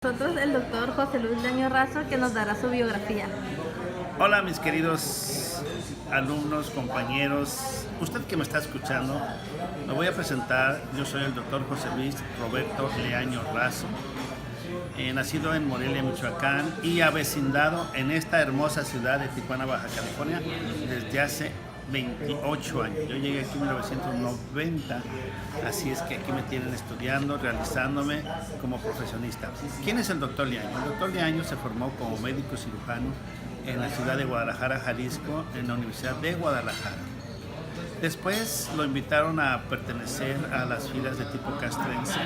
Nosotros el doctor José Luis Leaño Razo, que nos dará su biografía. Hola mis queridos alumnos, compañeros, usted que me está escuchando, me voy a presentar. Yo soy el doctor José Luis Roberto Leaño Razo, nacido en Morelia, Michoacán, y avecindado en esta hermosa ciudad de Tijuana, Baja California, desde hace 28 años. Yo llegué aquí en 1990, así es que aquí me tienen estudiando, realizándome como profesionista. ¿Quién es el doctor Leaño? El doctor Leaño se formó como médico cirujano en la ciudad de Guadalajara, Jalisco, en la Universidad de Guadalajara. Después lo invitaron a pertenecer a las filas de tipo castrense,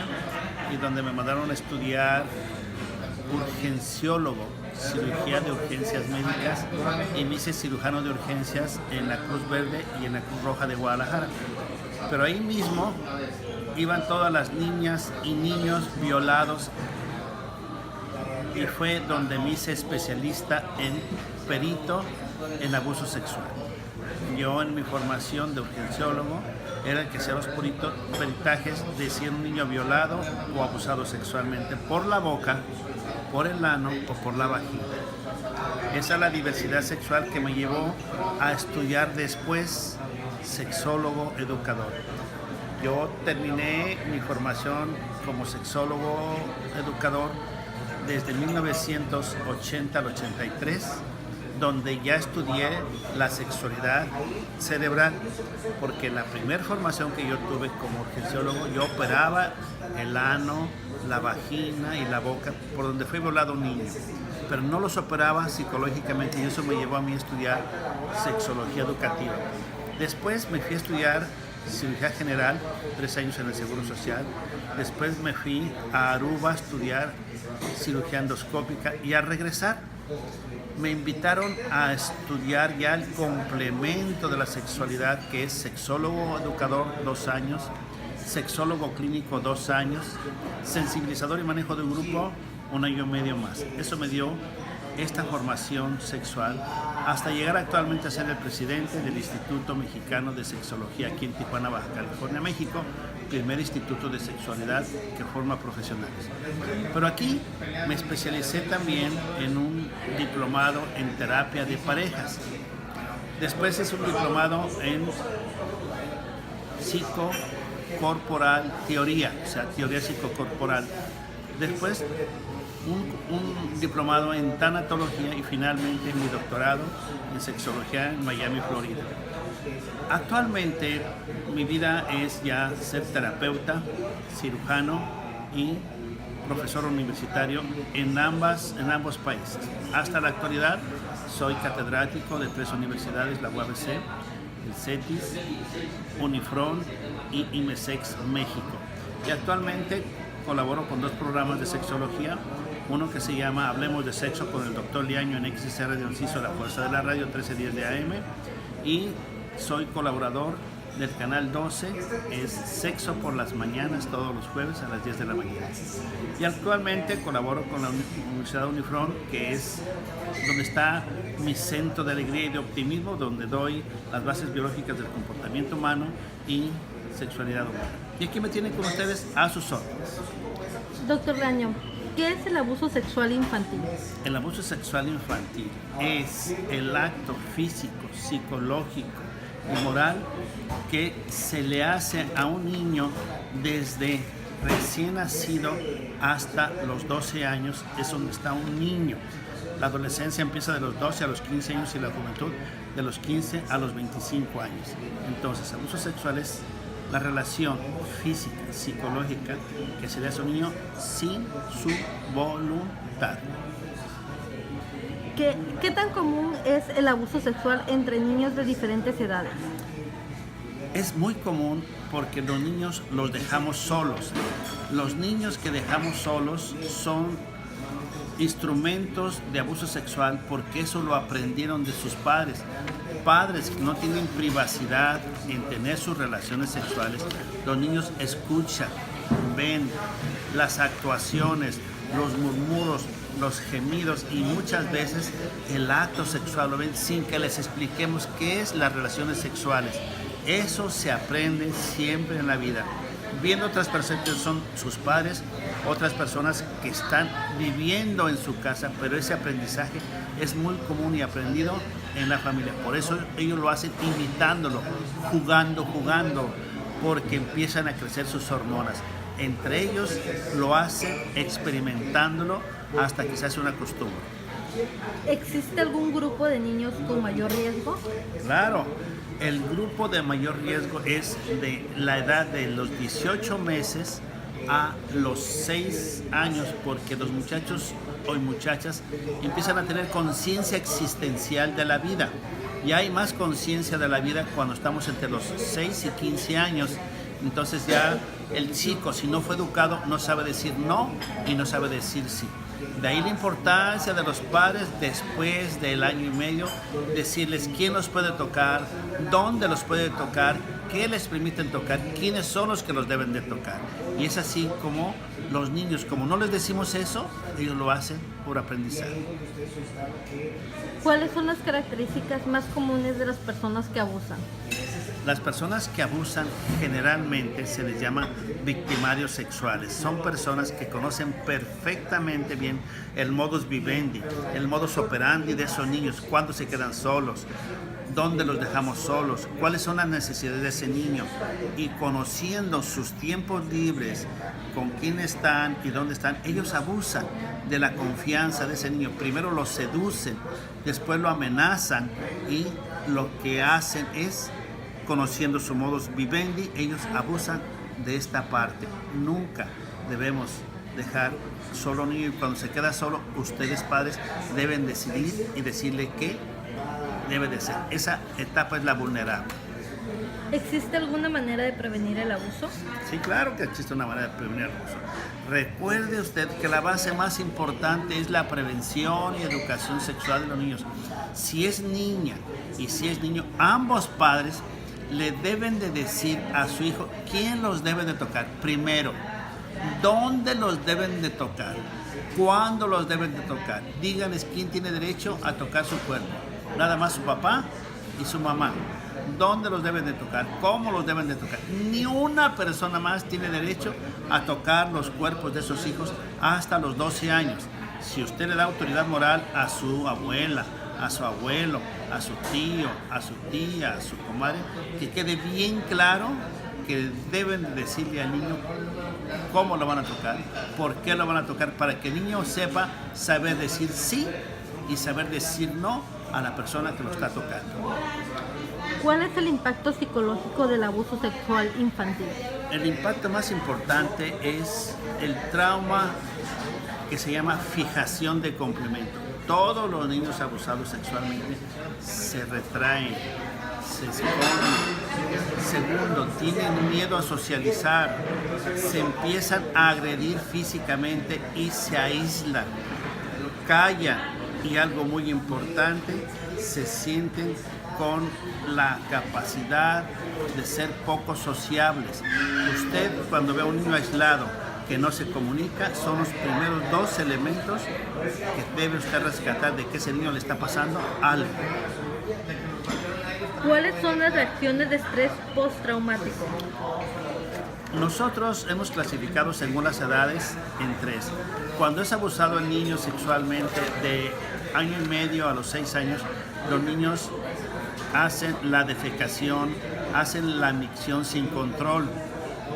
y donde me mandaron a estudiar urgenciólogo, cirugía de urgencias médicas, y me hice cirujano de urgencias en la Cruz Verde y en la Cruz Roja de Guadalajara. Pero ahí mismo iban todas las niñas y niños violados, y fue donde me hice especialista en perito en abuso sexual. Yo, en mi formación de urgenciólogo, era el que hacía los peritajes de si era un niño violado o abusado sexualmente por la boca, por el ano o por la vagina. Esa es la diversidad sexual que me llevó a estudiar después sexólogo educador. Yo terminé mi formación como sexólogo educador desde 1980 al 83, donde ya estudié la sexualidad cerebral, porque la primera formación que yo tuve como urgenciólogo, yo operaba el ano, la vagina y la boca por donde fue violado un niño, pero no los operaba psicológicamente, y eso me llevó a mí a estudiar sexología educativa. Después me fui a estudiar cirugía general, 3 años en el Seguro Social. Después me fui a Aruba a estudiar cirugía endoscópica, y al regresar me invitaron a estudiar ya el complemento de la sexualidad, que es sexólogo educador 2 años, sexólogo clínico 2 años, sensibilizador y manejo de un grupo 1 año y medio más. Eso me dio esta formación sexual hasta llegar actualmente a ser el presidente del Instituto Mexicano de Sexología aquí en Tijuana, Baja California, México, primer instituto de sexualidad que forma profesionales. Pero aquí me especialicé también en un diplomado en terapia de parejas. Después hice un diplomado en psicocorporal teoría, o sea, teoría psicocorporal. Después un diplomado en tanatología, y finalmente mi doctorado en sexología en Miami, Florida. Actualmente mi vida es ya ser terapeuta, cirujano y profesor universitario en ambos países. Hasta la actualidad soy catedrático de 3 universidades, la UABC, el CETIS, Unifron y IMESEX México. Y actualmente colaboro con 2 programas de sexología, uno que se llama Hablemos de Sexo con el doctor Leaño en XSR de Onciso, La Fuerza de la Radio, 1310 de AM, y soy colaborador del canal 12, es Sexo por las Mañanas, todos los jueves a las 10 de la mañana. Y actualmente colaboro con la Universidad Unifron, que es donde está mi centro de alegría y de optimismo, donde doy las bases biológicas del comportamiento humano y sexualidad humana. Y aquí me tienen con ustedes a sus órdenes. Doctor Leaño, ¿qué es el abuso sexual infantil? El abuso sexual infantil es el acto físico, psicológico y moral que se le hace a un niño desde recién nacido hasta los 12 años, es donde está un niño. La adolescencia empieza de los 12 a los 15 años y la juventud de los 15 a los 25 años. Entonces, abuso sexual es la relación física, psicológica que se le hace a un niño sin su voluntad. ¿Qué tan común es el abuso sexual entre niños de diferentes edades? Es muy común porque los niños los dejamos solos. Los niños que dejamos solos son instrumentos de abuso sexual porque eso lo aprendieron de sus padres. Padres que no tienen privacidad en tener sus relaciones sexuales, los niños escuchan, ven las actuaciones, los murmuros, los gemidos, y muchas veces el acto sexual lo ven sin que les expliquemos qué es las relaciones sexuales. Eso se aprende siempre en la vida. Viendo otras personas que son sus padres otras personas que están viviendo en su casa, pero ese aprendizaje es muy común y aprendido en la familia. Por eso ellos lo hacen imitándolo, jugando, porque empiezan a crecer sus hormonas. Entre ellos lo hacen experimentándolo hasta que se hace una costumbre. ¿Existe algún grupo de niños con mayor riesgo? Claro, el grupo de mayor riesgo es de la edad de los 18 meses a los 6 años, porque los muchachos o muchachas empiezan a tener conciencia existencial de la vida. Ya hay más conciencia de la vida cuando estamos entre los 6 y 15 años. Entonces ya el chico, si no fue educado, no sabe decir no y no sabe decir sí. De ahí la importancia de los padres, después del año y medio, decirles quién los puede tocar, dónde los puede tocar, qué les permiten tocar, quiénes son los que los deben de tocar. Y es así como los niños, como no les decimos eso, ellos lo hacen por aprendizaje. ¿Cuáles son las características más comunes de las personas que abusan? Las personas que abusan generalmente se les llama victimarios sexuales. Son personas que conocen perfectamente bien el modus vivendi, el modus operandi de esos niños, cuándo se quedan solos, dónde los dejamos solos, cuáles son las necesidades de ese niño, y conociendo sus tiempos libres, con quién están y dónde están, ellos abusan de la confianza de ese niño. Primero lo seducen, después lo amenazan, y lo que hacen es, conociendo su modus vivendi, ellos abusan de esta parte. Nunca debemos dejar solo a un niño, y cuando se queda solo, ustedes padres deben decidir y decirle qué debe de ser. Esa etapa es la vulnerable. ¿Existe alguna manera de prevenir el abuso? Sí, claro que existe una manera de prevenir el abuso. Recuerde usted que la base más importante es la prevención y educación sexual de los niños. Si es niña y si es niño, ambos padres le deben de decir a su hijo quién los debe de tocar. Primero, dónde los deben de tocar, cuándo los deben de tocar. Díganles quién tiene derecho a tocar su cuerpo. Nada más su papá y su mamá. ¿Dónde los deben de tocar? ¿Cómo los deben de tocar? Ni una persona más tiene derecho a tocar los cuerpos de sus hijos hasta los 12 años. Si usted le da autoridad moral a su abuela, a su abuelo, a su tío, a su tía, a su comadre, que quede bien claro que deben de decirle al niño cómo lo van a tocar, por qué lo van a tocar, para que el niño sepa saber decir sí y saber decir no a la persona que lo está tocando. ¿Cuál es el impacto psicológico del abuso sexual infantil? El impacto más importante es el trauma que se llama fijación de complemento. Todos los niños abusados sexualmente se retraen, se esconden. Segundo, tienen miedo a socializar, se empiezan a agredir físicamente y se aíslan, callan, y algo muy importante, se sienten con la capacidad de ser poco sociables. Usted, cuando ve a un niño aislado que no se comunica, son los primeros dos elementos que debe usted rescatar de que ese niño le está pasando algo. ¿Cuáles son las reacciones de estrés postraumático? Nosotros hemos clasificado según las edades en 3. Cuando es abusado el niño sexualmente de año y medio a los 6 años, los niños hacen la defecación, hacen la micción sin control,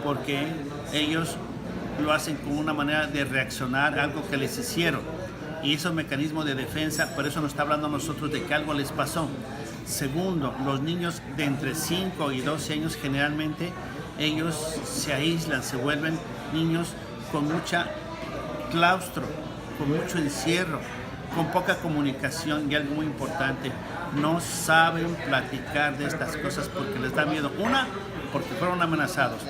porque ellos lo hacen como una manera de reaccionar a algo que les hicieron. Y esos mecanismos de defensa, por eso nos está hablando a nosotros de que algo les pasó. Segundo, los niños de entre 5 y 12 años generalmente ellos se aíslan, se vuelven niños con mucha claustro, con mucho encierro, con poca comunicación, y algo muy importante, no saben platicar de estas cosas porque les da miedo. Una, porque fueron amenazados.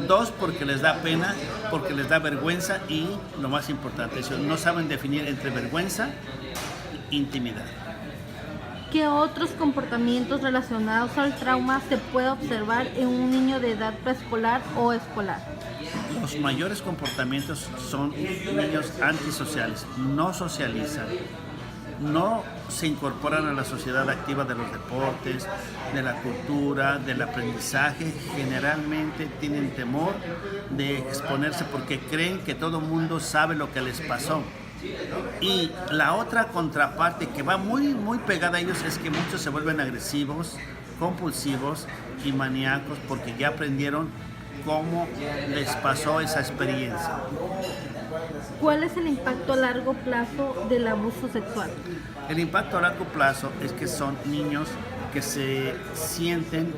2, porque les da pena, porque les da vergüenza, y lo más importante, ellos no saben definir entre vergüenza e intimidad. ¿Qué otros comportamientos relacionados al trauma se puede observar en un niño de edad preescolar o escolar? Los mayores comportamientos son niños antisociales, no socializan, no se incorporan a la sociedad activa de los deportes, de la cultura, del aprendizaje. Generalmente tienen temor de exponerse porque creen que todo el mundo sabe lo que les pasó. Y la otra contraparte que va muy pegada a ellos es que muchos se vuelven agresivos, compulsivos y maníacos porque ya aprendieron cómo les pasó esa experiencia. ¿Cuál es el impacto a largo plazo del abuso sexual? El impacto a largo plazo es que son niños que se sienten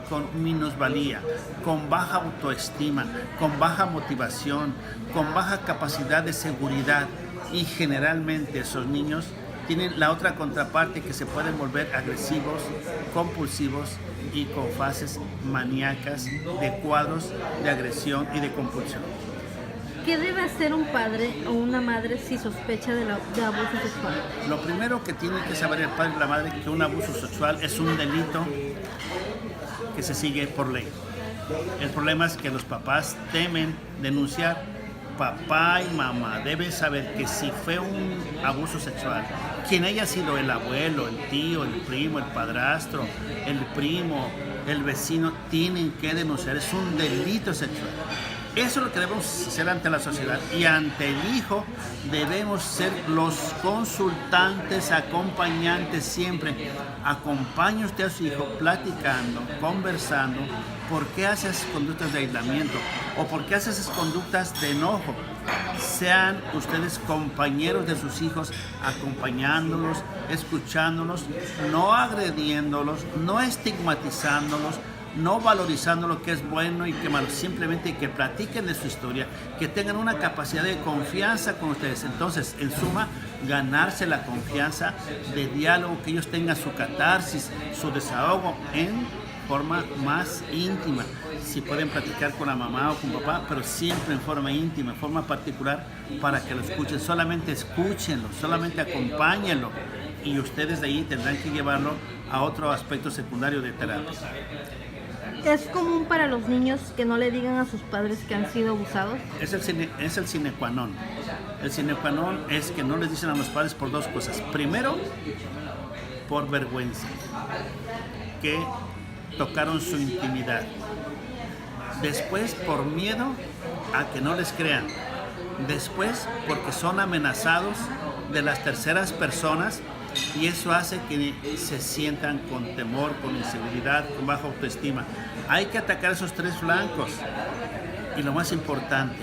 con minusvalía, con baja autoestima, con baja motivación, con baja capacidad de seguridad, y generalmente esos niños tienen la otra contraparte que se pueden volver agresivos, compulsivos y con fases maníacas de cuadros de agresión y de compulsión. ¿Qué debe hacer un padre o una madre si sospecha de abuso sexual? Lo primero que tiene que saber el padre y la madre es que un abuso sexual es un delito que se sigue por ley. El problema es que los papás temen denunciar. Papá y mamá deben saber que si fue un abuso sexual, quien haya sido el abuelo, el tío, el primo, el padrastro, el primo, el vecino, tienen que denunciar. Es un delito sexual. Eso es lo que debemos hacer ante la sociedad, y ante el hijo debemos ser los consultantes, acompañantes siempre. Acompañe usted a su hijo platicando, conversando, por qué hace esas conductas de aislamiento o por qué hace esas conductas de enojo. Sean ustedes compañeros de sus hijos, acompañándolos, escuchándolos, no agrediéndolos, no estigmatizándolos, no valorizando lo que es bueno y que malo, simplemente que platiquen de su historia, que tengan una capacidad de confianza con ustedes. Entonces, en suma, ganarse la confianza de diálogo, que ellos tengan su catarsis, su desahogo en forma más íntima. Si pueden platicar con la mamá o con papá, pero siempre en forma íntima, en forma particular, para que lo escuchen. Solamente escúchenlo, solamente acompáñenlo, y ustedes de ahí tendrán que llevarlo a otro aspecto secundario de terapia. ¿Es común para los niños que no le digan a sus padres que han sido abusados? Es el sine qua non. El sine qua non es que no les dicen a los padres por dos cosas. Primero, por vergüenza, que tocaron su intimidad. Después, por miedo a que no les crean. Después, porque son amenazados de las terceras personas, y eso hace que se sientan con temor, con inseguridad, con baja autoestima. Hay que atacar esos tres flancos. Y lo más importante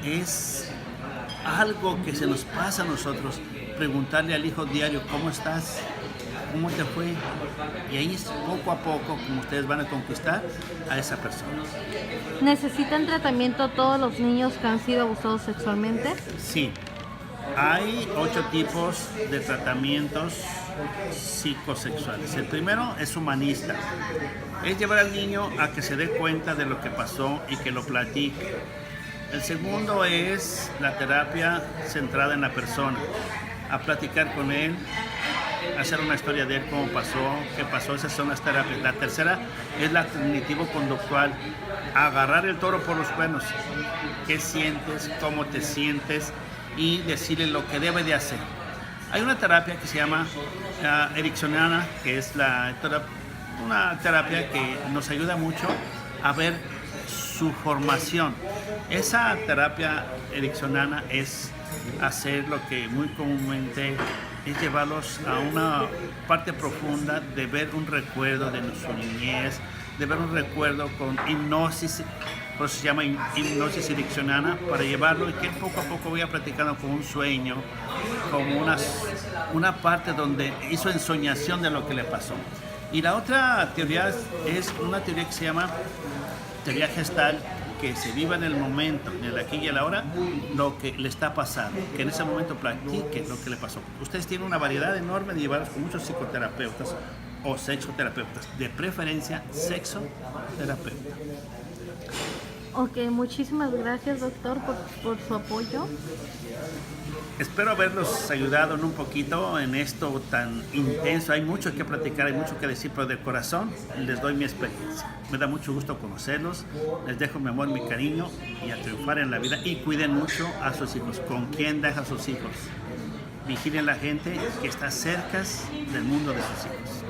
es algo que se nos pasa a nosotros: preguntarle al hijo diario: ¿cómo estás? ¿Cómo te fue? Y ahí es poco a poco como ustedes van a conquistar a esa persona. ¿Necesitan tratamiento todos los niños que han sido abusados sexualmente? Sí. Hay 8 tipos de tratamientos psicosexuales. El primero es humanista. Es llevar al niño a que se dé cuenta de lo que pasó y que lo platique. El segundo es la terapia centrada en la persona. A platicar con él, hacer una historia de él, cómo pasó, qué pasó. Esas son las terapias. La tercera es la cognitivo-conductual. Agarrar el toro por los cuernos. ¿Qué sientes? ¿Cómo te sientes? Y decirle lo que debe de hacer. Hay una terapia que se llama ericksoniana, que es una terapia que nos ayuda mucho a ver su formación. Esa terapia ericksoniana es hacer lo que muy comúnmente es llevarlos a una parte profunda de ver un recuerdo de su niñez, de ver un recuerdo con hipnosis. Por eso se llama hipnosis ericksoniana, para llevarlo y que poco a poco vaya practicando como un sueño, como una parte donde hizo ensoñación de lo que le pasó. Y la otra teoría es una teoría que se llama teoría gestal, que se viva en el momento, en el aquí y el ahora, lo que le está pasando, que en ese momento practique lo que le pasó. Ustedes tienen una variedad enorme de llevarlos con muchos psicoterapeutas o sexoterapeutas, de preferencia sexoterapeuta. Ok, muchísimas gracias, doctor, por su apoyo. Espero haberlos ayudado en un poquito en esto tan intenso. Hay mucho que platicar, hay mucho que decir, pero de corazón les doy mi experiencia. Me da mucho gusto conocerlos, les dejo mi amor, mi cariño, y a triunfar en la vida. Y cuiden mucho a sus hijos. ¿Con quién dejan sus hijos? vigilen a la gente que está cerca del mundo de sus hijos.